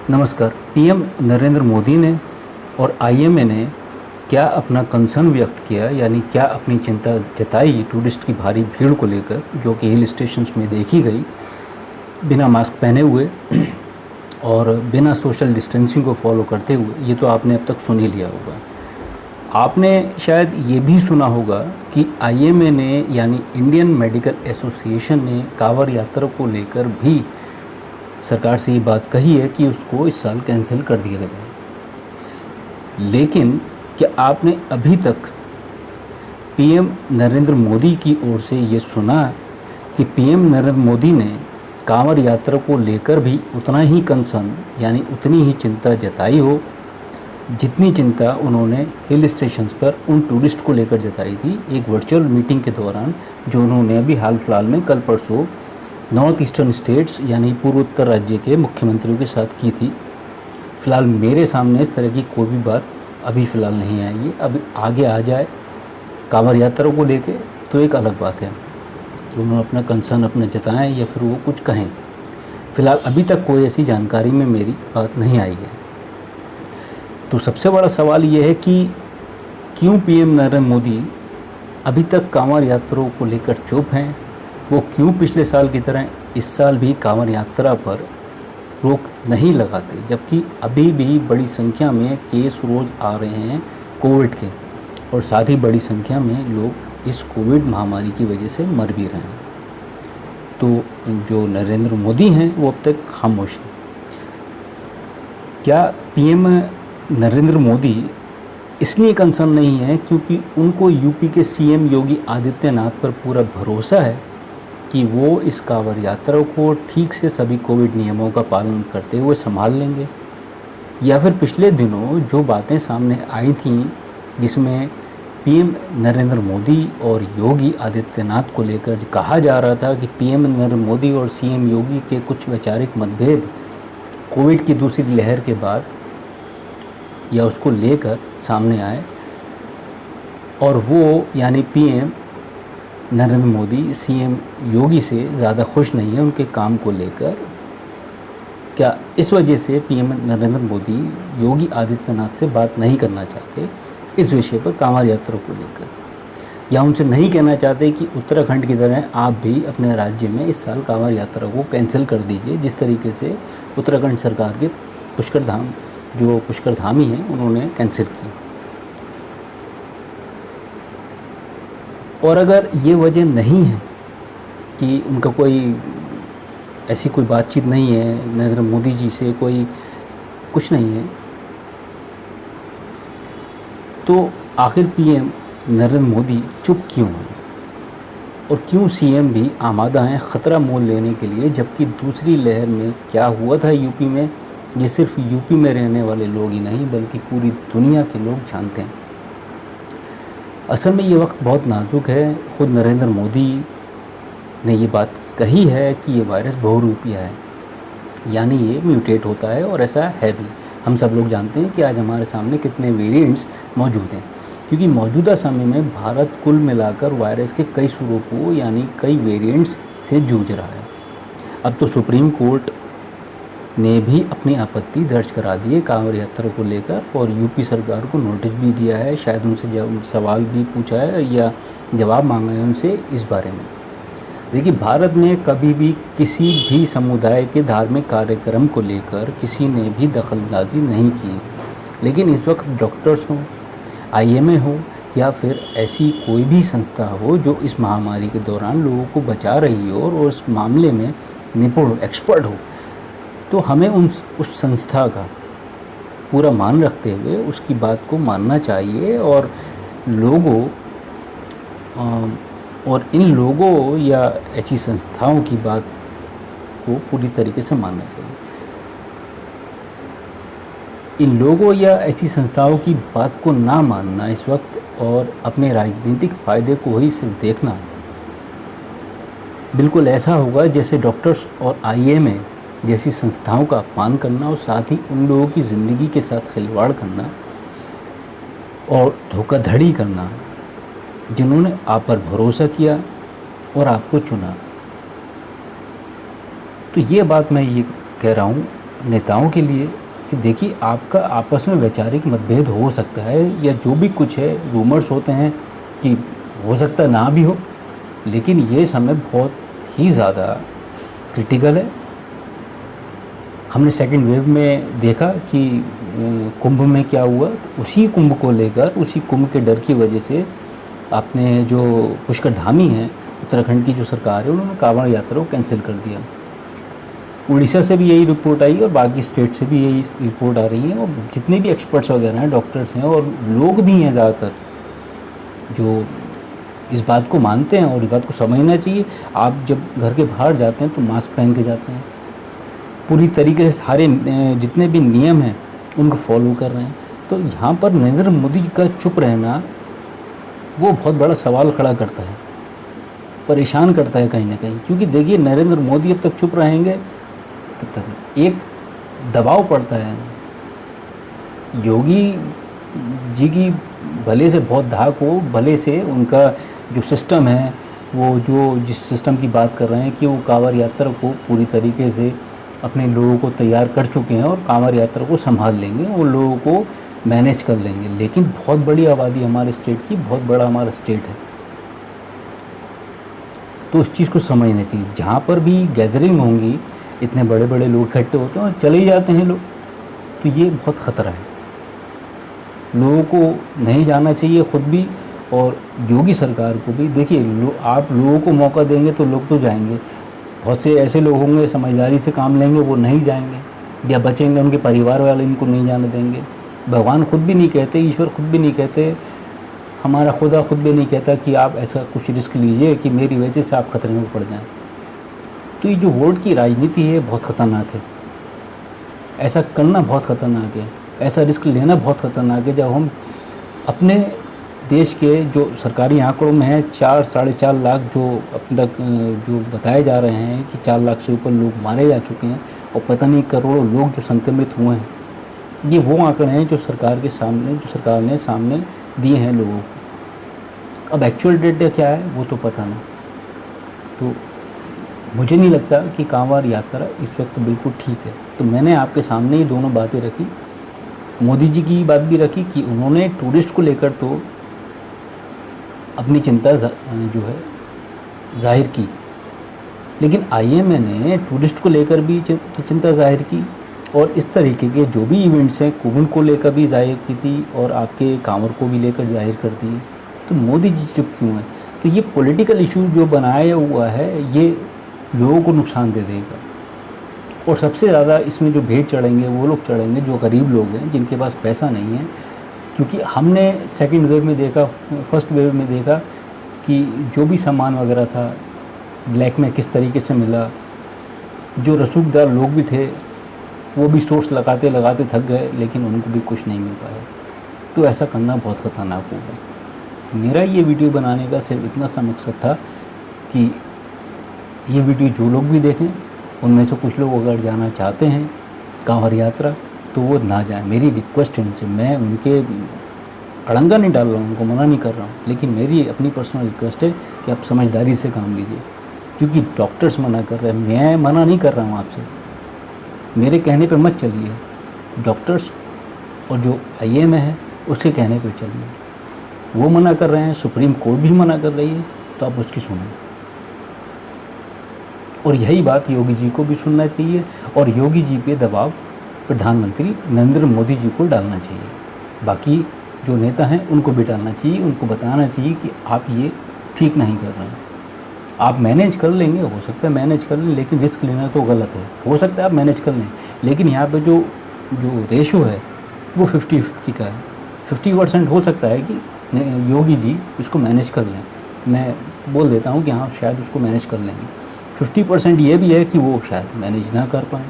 नमस्कार। पीएम नरेंद्र मोदी ने और आईएमए ने क्या अपना कंसर्न व्यक्त किया, यानी क्या अपनी चिंता जताई टूरिस्ट की भारी भीड़ को लेकर जो कि हिल स्टेशंस में देखी गई बिना मास्क पहने हुए और बिना सोशल डिस्टेंसिंग को फॉलो करते हुए। ये तो आपने अब तक सुन ही लिया होगा। आपने शायद ये भी सुना होगा कि आईएमए ने यानी इंडियन मेडिकल एसोसिएशन ने कांवड़ यात्रा को लेकर भी सरकार से ये बात कही है कि उसको इस साल कैंसिल कर दिया गया। लेकिन क्या आपने अभी तक पीएम नरेंद्र मोदी की ओर से ये सुना कि पीएम नरेंद्र मोदी ने कांवड़ यात्रा को लेकर भी उतना ही कंसर्न यानी उतनी ही चिंता जताई हो जितनी चिंता उन्होंने हिल स्टेशंस पर उन टूरिस्ट को लेकर जताई थी एक वर्चुअल मीटिंग के दौरान, जो उन्होंने अभी हाल फिलहाल में कल परसों नॉर्थ ईस्टर्न स्टेट्स यानी पूर्वोत्तर राज्य के मुख्यमंत्रियों के साथ की थी। फ़िलहाल मेरे सामने इस तरह की कोई भी बात अभी फ़िलहाल नहीं आई है। अभी आगे आ जाए कांवड़ यात्रा को लेके तो एक अलग बात है कि उन्होंने अपना कंसर्न अपना जताएं या फिर वो कुछ कहें। फ़िलहाल अभी तक कोई ऐसी जानकारी में मेरी बात नहीं आई है। तो सबसे बड़ा सवाल ये है कि क्यों पीएम नरेंद्र मोदी अभी तक कांवड़ यात्रा को लेकर चुप हैं। वो क्यों पिछले साल की तरह इस साल भी कांवड़ यात्रा पर रोक नहीं लगाते, जबकि अभी भी बड़ी संख्या में केस रोज़ आ रहे हैं कोविड के, और साथ ही बड़ी संख्या में लोग इस कोविड महामारी की वजह से मर भी रहे हैं। तो जो नरेंद्र मोदी हैं वो अब तक खामोश हैं। क्या पीएम नरेंद्र मोदी इसलिए कंसर्न नहीं है क्योंकि उनको यूपी के सीएम योगी आदित्यनाथ पर पूरा भरोसा है कि वो इस कांवड़ यात्रा को ठीक से सभी कोविड नियमों का पालन करते हुए संभाल लेंगे, या फिर पिछले दिनों जो बातें सामने आई थीं जिसमें पीएम नरेंद्र मोदी और योगी आदित्यनाथ को लेकर कहा जा रहा था कि पीएम नरेंद्र मोदी और सीएम योगी के कुछ वैचारिक मतभेद कोविड की दूसरी लहर के बाद या उसको लेकर सामने आए, और वो यानी पीएम नरेंद्र मोदी सीएम योगी से ज़्यादा खुश नहीं है उनके काम को लेकर। क्या इस वजह से पीएम नरेंद्र मोदी योगी आदित्यनाथ से बात नहीं करना चाहते इस विषय पर कांवड़ यात्रा को लेकर, या उनसे नहीं कहना चाहते कि उत्तराखंड की तरह आप भी अपने राज्य में इस साल कांवड़ यात्रा को कैंसिल कर दीजिए, जिस तरीके से उत्तराखंड सरकार के पुष्कर धामी हैं उन्होंने कैंसिल की। और अगर ये वजह नहीं है कि उनका कोई ऐसी कोई बातचीत नहीं है नरेंद्र मोदी जी से, कोई कुछ नहीं है, तो आखिर पीएम नरेंद्र मोदी चुप क्यों हैं और क्यों सीएम भी आमादा हैं ख़तरा मोल लेने के लिए, जबकि दूसरी लहर में क्या हुआ था यूपी में ये सिर्फ यूपी में रहने वाले लोग ही नहीं बल्कि पूरी दुनिया के लोग जानते हैं। असल में ये वक्त बहुत नाजुक है। खुद नरेंद्र मोदी ने ये बात कही है कि ये वायरस बहुरूपिया है, यानी ये म्यूटेट होता है, और ऐसा है भी। हम सब लोग जानते हैं कि आज हमारे सामने कितने वेरिएंट्स मौजूद हैं, क्योंकि मौजूदा समय में भारत कुल मिलाकर वायरस के कई स्वरूपों यानी कई वेरिएंट्स से जूझ रहा है। अब तो सुप्रीम कोर्ट ने भी अपनी आपत्ति दर्ज करा दी है कांवड़ यात्रा को लेकर, और यूपी सरकार को नोटिस भी दिया है, शायद उनसे सवाल भी पूछा है या जवाब मांगा है उनसे इस बारे में। देखिए, भारत में कभी भी किसी भी समुदाय के धार्मिक कार्यक्रम को लेकर किसी ने भी दखलंदाजी नहीं की, लेकिन इस वक्त डॉक्टर्स हों, आईएमए हो या फिर ऐसी कोई भी संस्था हो जो इस महामारी के दौरान लोगों को बचा रही हो और उस मामले में निपुण एक्सपर्ट हो, तो हमें उस संस्था का पूरा मान रखते हुए उसकी बात को मानना चाहिए, और इन लोगों या ऐसी संस्थाओं की बात को पूरी तरीके से मानना चाहिए। इन लोगों या ऐसी संस्थाओं की बात को ना मानना इस वक्त और अपने राजनीतिक फ़ायदे को ही सिर्फ देखना बिल्कुल ऐसा होगा जैसे डॉक्टर्स और आईएमए जैसी संस्थाओं का अपमान करना, और साथ ही उन लोगों की ज़िंदगी के साथ खिलवाड़ करना और धोखाधड़ी करना जिन्होंने आप पर भरोसा किया और आपको चुना। तो ये बात मैं ये कह रहा हूँ नेताओं के लिए कि देखिए आपका आपस में वैचारिक मतभेद हो सकता है या जो भी कुछ है, रूमर्स होते हैं कि हो सकता ना भी हो, लेकिन ये समय बहुत ही ज़्यादा क्रिटिकल है। हमने सेकंड वेव में देखा कि कुंभ में क्या हुआ, उसी कुंभ को लेकर, उसी कुंभ के डर की वजह से आपने जो पुष्कर धामी हैं, उत्तराखंड की जो सरकार है, उन्होंने कांवड़ यात्रा को कैंसिल कर दिया। उड़ीसा से भी यही रिपोर्ट आई और बाकी स्टेट से भी यही रिपोर्ट आ रही है, और जितने भी एक्सपर्ट्स वगैरह हैं, डॉक्टर्स हैं और लोग भी हैं ज़्यादातर जो इस बात को मानते हैं और इस बात को समझना चाहिए। आप जब घर के बाहर जाते हैं तो मास्क पहन के जाते हैं, पूरी तरीके से सारे जितने भी नियम हैं उनको फॉलो कर रहे हैं। तो यहाँ पर नरेंद्र मोदी का चुप रहना वो बहुत बड़ा सवाल खड़ा करता है, परेशान करता है कहीं ना कहीं। क्योंकि देखिए नरेंद्र मोदी अब तक चुप रहेंगे तब तक एक दबाव पड़ता है। योगी जी की भले से बहुत धाक हो, भले से उनका जो सिस्टम है, वो जो जिस सिस्टम की बात कर रहे हैं कि वो कांवड़ यात्रा को पूरी तरीके से अपने लोगों को तैयार कर चुके हैं और कांवड़ यात्रा को संभाल लेंगे, वो लोगों को मैनेज कर लेंगे। लेकिन बहुत बड़ी आबादी हमारे स्टेट की, बहुत बड़ा हमारा स्टेट है, तो उस चीज़ को समझना चाहिए। जहाँ पर भी गैदरिंग होंगी, इतने बड़े बड़े लोग इकट्ठे होते हैं और चले ही जाते हैं लोग, तो ये बहुत ख़तरा है। लोगों को नहीं जाना चाहिए, ख़ुद भी और योगी सरकार को भी। देखिए आप लोगों को मौका देंगे तो लोग तो जाएंगे। बहुत से ऐसे लोग होंगे समझदारी से काम लेंगे, वो नहीं जाएंगे या बचेंगे, उनके परिवार वाले इनको नहीं जाने देंगे। भगवान खुद भी नहीं कहते, ईश्वर खुद भी नहीं कहते, हमारा खुदा खुद भी नहीं कहता कि आप ऐसा कुछ रिस्क लीजिए कि मेरी वजह से आप खतरे में पड़ जाएं। तो ये जो वोट की राजनीति है बहुत ख़तरनाक है, ऐसा करना बहुत ख़तरनाक है, ऐसा रिस्क लेना बहुत ख़तरनाक है। जब हम अपने देश के जो सरकारी आंकड़ों में है 4 साढ़े 4 लाख जो अब तक जो बताए जा रहे हैं कि 4 लाख से ऊपर लोग मारे जा चुके हैं और पता नहीं करोड़ों लोग जो संक्रमित हुए हैं, ये वो आंकड़े हैं जो सरकार के सामने, जो सरकार ने सामने दिए हैं लोगों को। अब एक्चुअल डेटा क्या है वो तो पता नहीं। तो मुझे नहीं लगता कि कांवड़ यात्रा इस वक्त बिल्कुल ठीक है। तो मैंने आपके सामने ही दोनों बातें रखी, मोदी जी की बात भी रखी कि उन्होंने टूरिस्ट को लेकर तो अपनी चिंता जो है जाहिर की, लेकिन आईएमए ने टूरिस्ट को लेकर भी चिंता जाहिर की और इस तरीके के जो भी इवेंट्स हैं कुंभ को लेकर भी जाहिर की थी और आपके कांवड़ को भी लेकर जाहिर कर दिए। तो मोदी जी चुप क्यों हैं? तो ये पॉलिटिकल इशू जो बनाया हुआ है ये लोगों को नुकसान दे देगा, और सबसे ज़्यादा इसमें जो भेंट चढ़ेंगे वो लोग चढ़ेंगे जो गरीब लोग हैं, जिनके पास पैसा नहीं है। क्योंकि हमने सेकंड वेव में देखा, फर्स्ट वेव में देखा कि जो भी सामान वगैरह था ब्लैक में किस तरीके से मिला। जो रसूखदार लोग भी थे वो भी सोर्स लगाते लगाते थक गए, लेकिन उनको भी कुछ नहीं मिल पाया। तो ऐसा करना बहुत ख़तरनाक होगा। मेरा ये वीडियो बनाने का सिर्फ इतना सा मकसद था कि ये वीडियो जो लोग भी देखें उनमें से कुछ लोग अगर जाना चाहते हैं कांवड़ यात्रा तो वो ना जाएं। मेरी रिक्वेस्ट है उनसे, मैं उनके अड़ंगा नहीं डाल रहा हूँ, उनको मना नहीं कर रहा हूँ, लेकिन मेरी अपनी पर्सनल रिक्वेस्ट है कि आप समझदारी से काम लीजिए। क्योंकि डॉक्टर्स मना कर रहे हैं, मैं मना नहीं कर रहा हूँ आपसे, मेरे कहने पे मत चलिए। डॉक्टर्स और जो आईएमए है उसके कहने पे चलिए। वो मना कर रहे हैं, सुप्रीम कोर्ट भी मना कर रही है, तो आप उसकी सुनो। और यही बात योगी जी को भी सुनना चाहिए और योगी जी पे दबाव प्रधानमंत्री नरेंद्र मोदी जी को डालना चाहिए। बाकी जो नेता हैं उनको भी डालना चाहिए, उनको बताना चाहिए कि आप ये ठीक नहीं कर रहे हैं। आप मैनेज कर लेंगे, हो सकता है मैनेज कर लें, लेकिन रिस्क लेना तो गलत है। हो सकता है आप मैनेज कर लें, लेकिन यहाँ पे जो रेशो है वो 50-50 का है। 50% हो सकता है कि योगी जी इसको मैनेज कर लें, मैं बोल देता हूँ कि हाँ शायद उसको मैनेज कर लेंगे। 50% ये भी है कि वो शायद मैनेज ना कर पाएँ।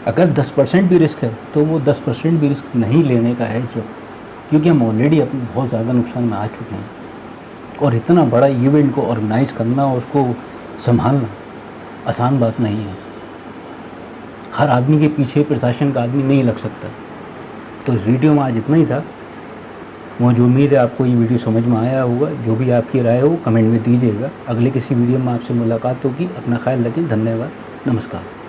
अगर 10% भी रिस्क है तो वो 10% भी रिस्क नहीं लेने का है इस वक्त, क्योंकि हम ऑलरेडी अपने बहुत ज़्यादा नुकसान में आ चुके हैं। और इतना बड़ा इवेंट को ऑर्गेनाइज़ करना और उसको संभालना आसान बात नहीं है। हर आदमी के पीछे प्रशासन का आदमी नहीं लग सकता। तो इस वीडियो में आज इतना ही था। मुझे उम्मीद है आपको ये वीडियो समझ में आया होगा। जो भी आपकी राय हो कमेंट में दीजिएगा। अगले किसी वीडियो में आपसे मुलाकात होगी। अपना ख्याल रखें। धन्यवाद। नमस्कार।